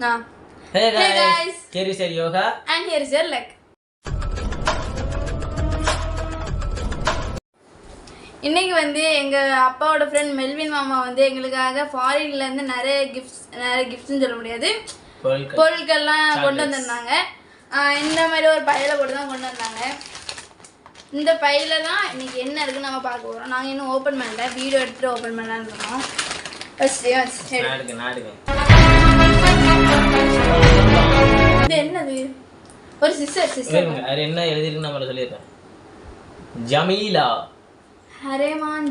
Hey guys, here is your yoga and here is your leg. இன்னைக்கு வந்து எங்க அப்பாவோட ஃப்ரெண்ட் மெல்வின் மாமா வந்து எங்களுக்காக ஃபாரின்ல இருந்து நிறைய கிஃப்ட்ஸ்னு சொல்ல முடியாது பொருட்கள்லாம் கொண்டு வந்திருந்தாங்க. இந்த மாதிரி ஒரு பையில போட்டு தான் கொண்டு வந்தாங்க. இந்த பையில தான் இன்னைக்கு என்ன இருக்குன்னு நம்ம பார்க்க போறோம். நாங்கள் இன்னும் ஓப்பன் பண்ணல, வீடியோ எடுத்துட்டு ஓப்பன் பண்ணலான்னு இருக்கோம். இது என்னது? ஒரு சிஸ்டர் என்ன எழுதிருக்கு நம்ம சொல்லிடுறேன். ஜமீலா ஹரேமான்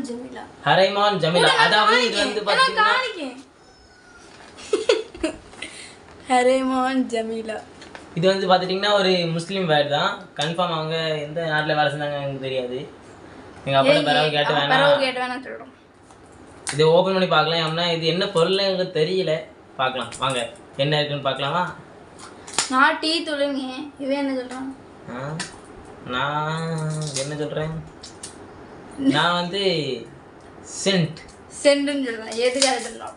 ஜமீலா அதாவது இது வந்து பாத்தீங்கன்னா ஹரேமான் ஜமீலா இது வந்து பாத்துட்டீங்கன்னா ஒரு முஸ்லீம் வேர்ட் தான். கன்ஃபார்ம் அவங்க எந்த நாட்டுல வேலை செஞ்சாங்க எனக்கு தெரியாது. எங்க அப்பா பரவ கேட்டு வேணா சொல்றோம். இதை ஓபன் பண்ணி பார்க்கலாம். அப்படின்னா இது என்ன பொருள் எனக்கு தெரியல. பார்க்கலாம் வாங்க, என்ன இருக்குன்னு பார்க்கலாமா? நான் டீ தூளுங்க. இவன் என்ன சொல்றான்? நான் என்ன சொல்றேன்? நான் வந்து சென்ட்னு சொல்றேன். எது கரெக்ட்டா?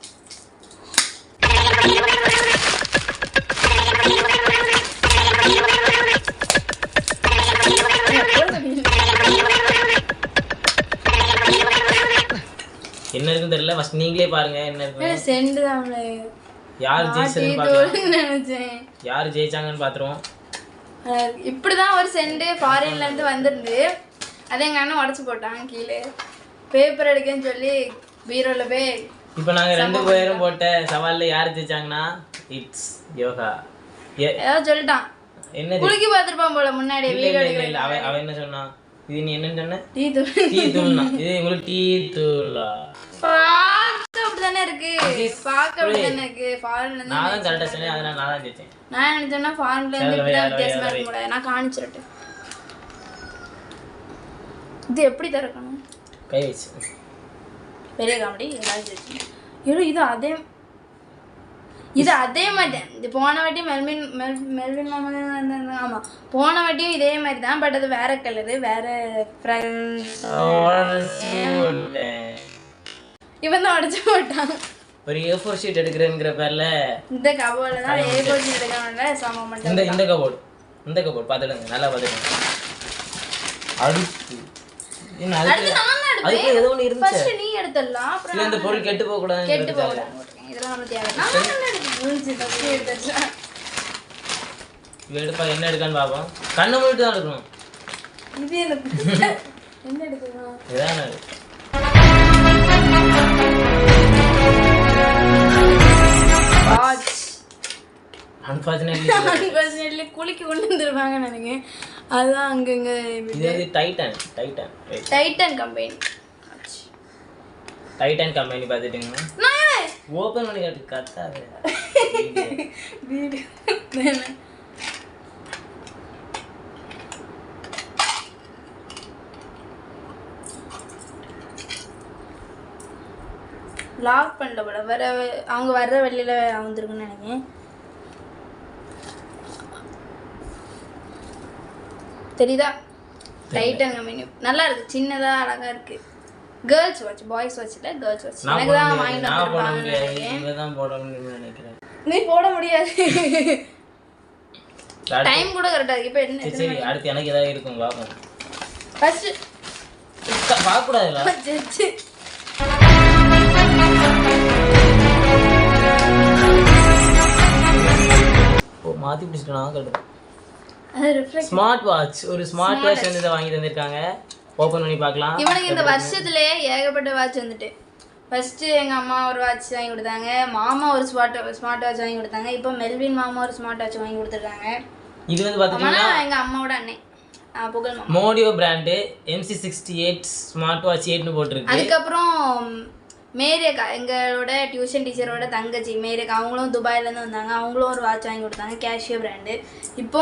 என்ன இருக்குன்னு தெரியல. ஃபர்ஸ்ட் நீங்களே பாருங்க என்ன இருக்கு. சென்ட் தான். யார் ஜெயிச்சாங்கன்னு பார்க்கலாம். யார் ஜெயிச்சாங்கன்னு பாத்துறோம். இப்படிதான் ஒரு சென்ட் ஃபாரின்ல இருந்து வந்திருந்து அதை எங்க அண்ணன் உடச்சு போட்டாங்க கீழே. பேப்பர் எடுக்கன்னு சொல்லி பீரோல போய் இப்போ நாங்க 2 பேரும் போட்ட சவால்ல யார் ஜெயிச்சாங்கன்னா இட்ஸ் யோகா. ஏதோ சொல்லிட்டான். என்ன குளிக்கி பார்த்துருப்பான் போல முன்னாடி வீடியோ எடுக்கல. அவன் என்ன சொன்னா? இது நீ என்னன்னு சொன்ன? டீ தூள்னா இது உங்களுக்கு டீ தூளா? பார்க்க அப்படிதானே இருக்கு. பார்க்க அப்படிதானே இருக்கு. ஃபாரின்ல இருந்து நான் தான் கரெக்டா சொன்னேன். அதனால நான் தான் ஜெயிச்சேன். நான் நினைச்சேன்னா ஃபாரின்ல இருந்து வித்தியாசமா இருக்க முடியாது. நான் காணிச்சிரட்டேன். இது எப்படி திறக்கணும்? கை வச்சு பெரிய காமெடி எல்லாரும். இது அதே மாதிரி தான். இது போன வாட்டி மெல்வின் மாமா தான். ஆமா, போன வாட்டியும் இதே மாதிரி தான். பட் அது வேற கலரு, வேற இவன் தான் உடச்சு போட்டான். ஒரு A4 ஷீட் எடுக்கிறேங்கிற பேர்ல இந்த கபோர்ட்ல தான் A4 ஷீட் எடுக்கணும்ல சமம் பண்ணி. இந்த கபோர்ட் பாத்துடுங்க, நல்லா பாத்துடுங்க. அடுத்து அதுக்கு ஏதோ ஒன்று இருந்துச்சு. ஃபர்ஸ்ட் நீ எடுத்துடலாம். அப்புறம் இந்த பொருள் கெட்டு போக கூடாது. இதெல்லாம் நம்ம தேவை. நான் எடுத்துடலாம். எடுப்பா, என்ன எடுக்கான்னு பாப்போம். கண்ணை மூடிட்டு தான் எடுக்கணும். இது என்ன எடுக்கணும்? இதான வாட்ச். அன்ஃபார்ச்சுனேட்லி குளிக்க கொண்டு வந்துருவாங்க நினைக்கிறேன். அதுதான் அங்கங்க. இது வந்து டைட்டன் கம்பெனி பார்த்துட்டீங்கன்னா ஓப்பன் பண்ணி காட்டு. கத்தாது லாக் பண்ணல போல. வர அவங்க வர்ற வெளியில வந்துருக்குன்னு நினைக்கிறேன். தெரியுதா? டைட்டன் கம்பெனி நல்லா இருக்கு. சின்னதா அழகா இருக்கு. கேர்ள்ஸ் வாட்ச், பாய்ஸ் வாட்ச் இல்ல, கேர்ள்ஸ் வாட்ச். எனக்கு தான் வாங்கிட்டு நினைக்கிறேன். நீ போட முடியாது. டைம் கூட கரெக்டா இருக்கு. இப்போ என்ன? சரி, அடுத்து எனக்கு ஏதாவது இருக்கும் பாப்போம். ஃபர்ஸ்ட் பார்க்க கூடாதுல. ஓ, மாத்தி பிடிச்சிட்டேனா? கரெக்ட். ஸ்மார்ட் வாட்ச், ஒரு ஸ்மார்ட் வாட்ச் வந்து இதை வாங்கி தந்திருக்காங்க. ஓப்பன் பண்ணி பார்க்கலாம். இவனுக்கு இந்த வருஷத்துலேயே ஏகப்பட்ட வாட்ச் வந்துட்டு. ஃபர்ஸ்ட்டு எங்கள் அம்மா ஒரு வாட்ச் வாங்கி கொடுத்தாங்க, மாமா ஒரு ஸ்மார்ட் வாட்ச் வாங்கி கொடுத்தாங்க, இப்போ மெல்வின் மாமா ஒரு ஸ்மார்ட் வாட்ச் வாங்கி கொடுத்துருக்காங்க. இது வந்து பார்த்தீங்கன்னா எங்கள் அம்மாவோட அண்ணன் புகழ் மாமா. மோடியோ பிராண்டு MC68 ஸ்மார்ட் வாட்ச் 8னு போட்டிருக்கு. அதுக்கப்புறம் மேரியக்கா, எங்களோட டியூஷன் டீச்சரோட தங்கச்சி மேரியக்கா, அவங்களும் துபாயிலேருந்து வந்தாங்க. அவங்களும் ஒரு வாட்ச் வாங்கி கொடுத்தாங்க, கேஷியோ பிராண்டு. இப்போ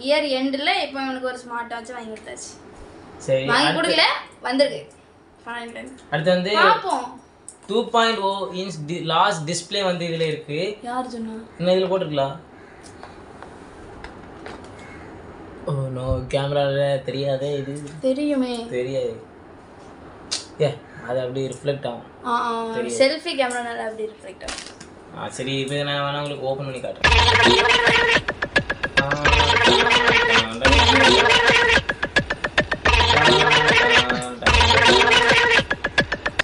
இயர் எண்டில் இப்போ இவனுக்கு ஒரு ஸ்மார்ட் வாட்ச் வாங்கி கொடுத்தாச்சு. சரி, வாங்கி கொடுக்கல, வந்திருக்கு. அடுத்து வந்து 2.0 இன்ச் லார்ஜ் டிஸ்ப்ளே வந்து இதில் இருக்கு. யார் சொன்னா? இன்னும் இதில் போட்டிருக்கலாம். ஓ நோ, கேமராவில் தெரியாதே. இது தெரியாது. அது அப்படியே ரிஃப்ளெக்ட் ஆகும். செல்ஃபி கேமரானால அப்படியே ரிஃப்ளெக்ட் ஆகும். சரி இப்போ நான் வேணா உங்களுக்கு ஓப்பன் பண்ணி காட்டுறேன்.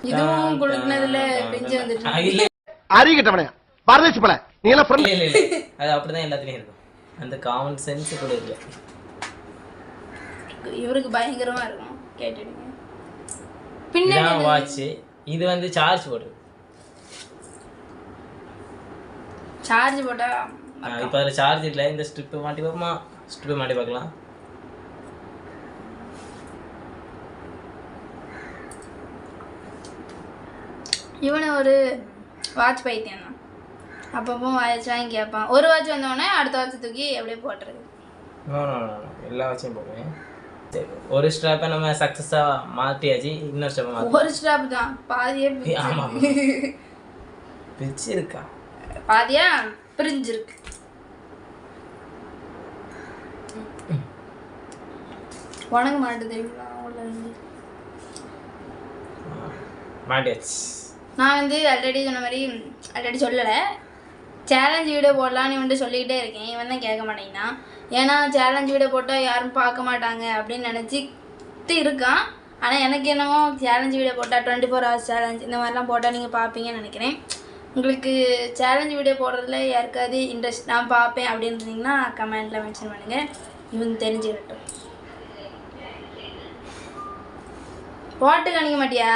இதுவும் குளுக்குனதுல பிஞ்சு வந்துருச்சு. இல்ல அறிகிட்டவனே பரதேசி பல நீ எல்லாம் ஃப்ரெண்ட் இல்ல அது அப்படிதான் எல்லாத்துலயும் இருக்கும். அந்த காமன் சென்ஸ் கூட இல்ல. இவருக்கு பயங்கரமா இருக்கும் கேட்டுடுங்க. பின்னாடி வாட்ச் இது வந்து சார்ஜ் போடுது. சார்ஜ் போட்டா இப்போ அதில் சார்ஜ் இல்லை. இந்த ஸ்ட்ரிப்பை மாட்டி பார்ப்போமா? ஸ்ட்ரிப்பை மாட்டி பார்க்கலாம். இவனை ஒரு வாட்ச் பைத்தியம் தான். அப்பப்போ வாட்ச் வாங்கி கேட்பான். ஒரு வாட்ச் வந்தோடனே அடுத்த வாட்ச் தூக்கி அப்படியே போட்டுறது. எல்லா வாட்சையும் போடுவேன். சரி, ஒரு ஸ்ட்ராப்பை நம்ம சக்ஸஸாக மாற்றியாச்சு. இன்னொரு ஸ்ட்ராப்பை மாற்றி ஒரு ஸ்ட்ராப் தான் பாதியே ஆமாம் பிரிச்சு இருக்கா பாதியா பிரிஞ்சிருக்கு. உனக்கு மாட்டு தெரியுங்களா? மாட்டியாச்சு. நான் வந்து ஆல்ரெடி சொன்ன மாதிரி ஆல்ரெடி சொல்லலை, சேலஞ்ச் வீடியோ போடலான்னு வந்துட்டு சொல்லிக்கிட்டே இருக்கேன். இவன் தான் கேட்க மாட்டேங்கிறான். ஏன்னா சேலஞ்ச் வீடியோ போட்டால் யாரும் பார்க்க மாட்டாங்க அப்படின்னு நினச்சிட்டு இருக்கான். ஆனால் எனக்கு என்னமோ சேலஞ்ச் வீடியோ போட்டால் 24 hours சேலஞ்ச் இந்த மாதிரிலாம் போட்டால் நீங்கள் பார்ப்பீங்கன்னு நினைக்கிறேன். உங்களுக்கு சேலஞ்ச் வீடியோ போடுறதுல யாருக்காவது இன்ட்ரெஸ்ட் நான் பார்ப்பேன் அப்படின்னு இருந்தீங்கன்னா கமெண்ட்டில் மென்ஷன் பண்ணுங்கள். இவன் தெரிஞ்சுக்கிட்டோம். போட்டு கணிக்க மாட்டியா?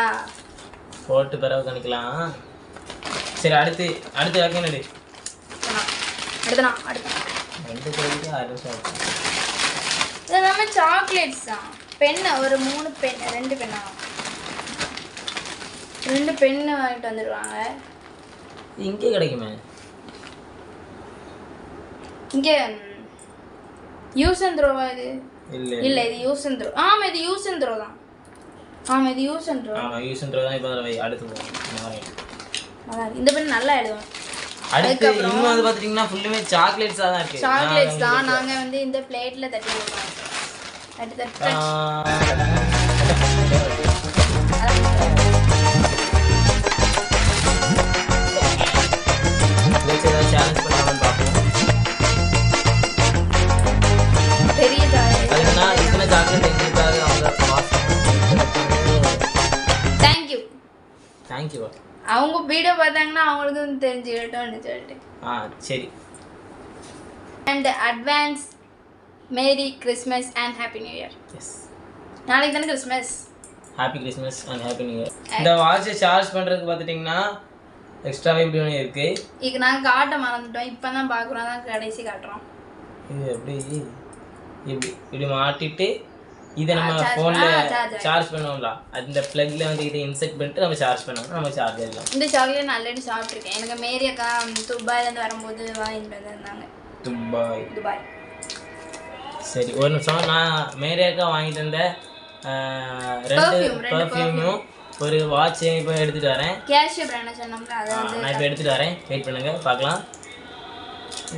போட்டு பிறகு கணிக்கலாம். சரி அடுத்து வைக்கணும். அடுத்த 2 பேருக்கு 6 நிமிஷம். இது எல்லாமே சாக்லேட்ஸ் தான். பெண்ணை ஒரு 3 பென் 2 பெண்ணா 2 பெண்ணு வாங்கிட்டு வந்துடுவாங்க. இங்கே கிடைக்குமே. இங்கே யூஸ் அண்ட் த்ரோவா இது? இல்லை இது யூஸ் அண்ட் த்ரோ. ஆமாம் இது யூஸ் அண்ட் த்ரோ தான். ஆமாம் இது யூஸ் அண்ட் த்ரோ. ஆமாம் யூஸ் அண்ட் த்ரோ தான். இப்போ அடுத்து போகும். இந்த பெண் நல்லா எழுதுவோம். அடுத்து இன்னும் வந்து பார்த்துட்டிங்கன்னா ஃபுல்லுமே சாக்லேட்ஸாக தான் இருக்குது. சாக்லேட்ஸ் தான். நாங்கள் வந்து இந்த பிளேட்டில் தட்டி போடுவோம். சேலஞ்ச் பண்ணாமல் பார்ப்போம். பெரிய சாக்லேட். அதுக்குன்னா இத்தனை சாக்லேட் எங்களுக்காக அவங்க தேங்க்யூ. அவங்க வீடியோ பார்த்தாங்கன்னா அவங்களுக்கும் தெரிஞ்சுக்கிட்டோம்னு சொல்லிட்டு. சரி. And advance merry Christmas and happy new year. Yes, நாளைக்கு தானே Christmas. Happy Christmas and happy new year. இந்த வாட்சை சார்ஜ் பண்ணுறதுக்கு பார்த்துட்டிங்கன்னா எக்ஸ்ட்ராவே இப்படி ஒன்று இருக்குது. இது நாங்கள் காட்ட மறந்துட்டோம். இப்போ தான் பார்க்குறோம், தான் கடைசி காட்டுறோம். இது எப்படி இப்படி மாட்டிட்டு இதை நம்ம ஃபோனில் சார்ஜ் பண்ணுவோம்ல, அந்த ப்ளக்கில் வந்து இதை இன்செக்ட் பண்ணிட்டு நம்ம சார்ஜ் பண்ணோம்னா நம்ம சார்ஜ் ஆகிடலாம். இந்த சாக்லேட் நான் ஆல்ரெடி சாப்பிட்ருக்கேன். எனக்கு மேரி அக்கா துபாயிலேருந்து வரும்போது வாங்கிட்டு வந்திருந்தாங்க. துபாய். சரி ஒரு நிமிஷம். நான் மேரி அக்கா வாங்கிட்டு வந்த 2 பர்ஃப்யூமும் ஒரு வாட்சையும் இப்போ எடுத்துகிட்டு வரேன். கேஷ்யூ பிராண்ட் சொன்னோம்ல, அதை வந்து நான் இப்போ எடுத்துகிட்டு வரேன். வெயிட் பண்ணுங்க பார்க்கலாம்.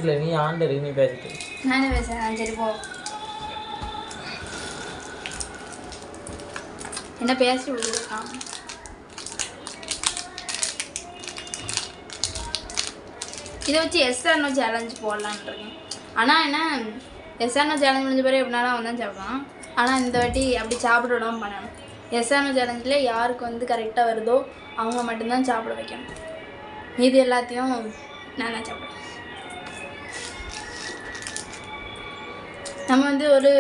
இல்லை நீ ஆண்டர் நீ பேசிட்டு நானே பேசுகிறேன். சரி போ. என்ன பேசி விடுறான்? இதை வச்சு எஸ்ஆர்னோ சேலஞ்ச் போடலான்னு இருக்கேன். ஆனால் என்ன எஸ்ஆர்னோ சேலஞ்ச் முடிஞ்ச பிறகு எப்படினாலும் அவன் தான் சாப்பிடுவான். ஆனால் இந்த வாட்டி அப்படி சாப்பிட விடாமல் பண்ணணும். எஸ்ஆர்னோ சேலஞ்சில் யாருக்கு வந்து கரெக்டாக வருதோ அவங்க மட்டும்தான் சாப்பிட வைக்கணும். மீதி எல்லாத்தையும் நான் தான் சாப்பிடுவேன். நம்ம வந்து ஒரு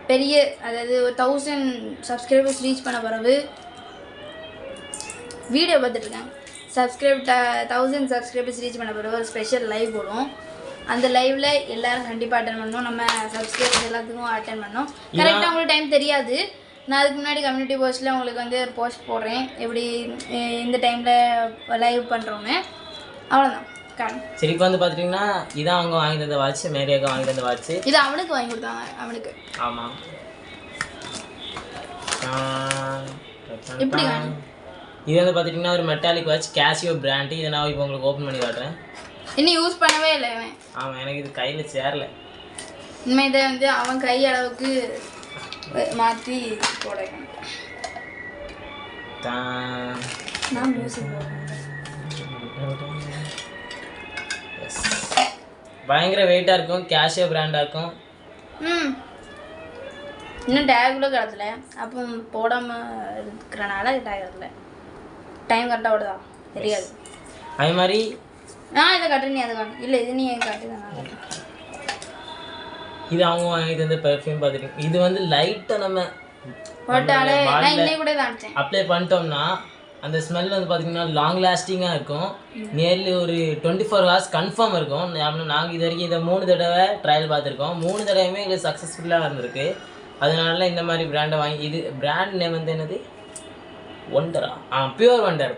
பெரிய அதாவது ஒரு 1000 சப்ஸ்கிரைபர்ஸ் ரீச் பண்ண பிறகு வீடியோ பார்த்துட்ருக்கேன். 1000 சப்ஸ்கிரைபர்ஸ் ரீச் பண்ண பிறகு ஒரு ஸ்பெஷல் லைவ் போடுவோம். அந்த லைவில் எல்லோரும் கண்டிப்பாக அட்டன் பண்ணணும். நம்ம சப்ஸ்கிரைபர்ஸ் எல்லாத்துக்கும் அட்டன் பண்ணோம். கரெக்டாக உங்களுக்கு டைம் தெரியாது. நான் அதுக்கு முன்னாடி கம்யூனிட்டி போஸ்ட்டில் உங்களுக்கு வந்து ஒரு போஸ்ட் போடுறேன், எப்படி இந்த டைமில் லைவ் பண்ணுறோன்னு. அவ்வளோதான். சரி இப்போ வந்து பார்த்துட்டிங்கன்னா இதான் அவங்க வாங்கிட்டு வந்த வாட்ச். மேரியாக்கா வாங்கிட்டு வந்த வாட்ச். இது அவனுக்கு வாங்கி கொடுத்தாங்க. அவனுக்கு ஆமாம். இப்படி இது வந்து பார்த்துட்டிங்கன்னா ஒரு மெட்டாலிக் வாட்ச், கேஷியோ பிராண்டு. இதை நான் இப்போ உங்களுக்கு ஓப்பன் பண்ணி காட்டுறேன். இன்னும் யூஸ் பண்ணவே இல்லை இவன். ஆமாம், எனக்கு இது கையில் சேரல. இனிமேல் இதை வந்து அவன் கை அளவுக்கு மாற்றி போடணும். நான் மியூசிக் பயங்கர வெயிட்டாக இருக்கும், கேஷியோ பிராண்டாக இருக்கும். இன்னும் டேக் கூட கிடத்துல, அப்போ போடாமல் இருக்கிறனால டேக் கிடத்துல. டைம் கரெக்டாக ஓடுதா தெரியாது. அதே மாதிரி இதை கட்டு, நீ அதை காணும். இல்லை இது நீ காட்டு. இது அவங்க வாங்கிட்டு வந்து பெர்ஃப்யூம் பார்த்துட்டு இது வந்து லைட்டாக நம்ம போட்டாலே நான் இன்னைக்கு கூட காமிச்சேன். அப்ளை பண்ணிட்டோம்னா அந்த ஸ்மெல் வந்து பார்த்தீங்கன்னா லாங் லாஸ்டிங்காக இருக்கும். நியர்லி ஒரு 24 hours கன்ஃபார்ம் இருக்கும். நாங்கள் இது வரைக்கும் இதை 3 தடவை ட்ரையல் பார்த்துருக்கோம். 3 தடவையுமே எங்களுக்கு சக்ஸஸ்ஃபுல்லாக இருந்திருக்கு. அதனால இந்த மாதிரி பிராண்டை வாங்கி, இது பிராண்ட் நேம் வந்து என்னது, ஒண்டரா? Pure wonder.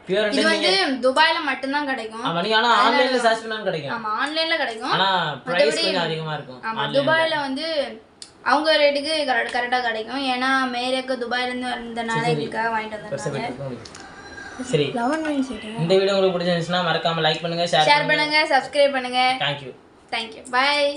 இது வந்து துபாயில மட்டும் தான் கிடைக்கும். ஆமா, நீங்க ஆனா ஆன்லைன்ல சர்ச் பண்ணாலும் கிடைக்கும். ஆமா, ஆன்லைன்ல கிடைக்கும். ஆனா பிரைஸ் கொஞ்சம் அதிகமா இருக்கும். ஆமா, துபாயில வந்து அவங்க ரேட்டுக்கு கரெக்டா கிடைக்கும். ஏன்னா மேரேக்கு துபாயில இருந்து வந்தனால எங்களுக்காக வாங்கிட்டு வந்தாங்க. சரி, இந்த வீடியோ உங்களுக்கு பிடிச்சிருந்துச்சுன்னா மறக்காம லைக் பண்ணுங்க, ஷேர் பண்ணுங்க, சப்ஸ்கிரைப் பண்ணுங்க. Thank you. Bye.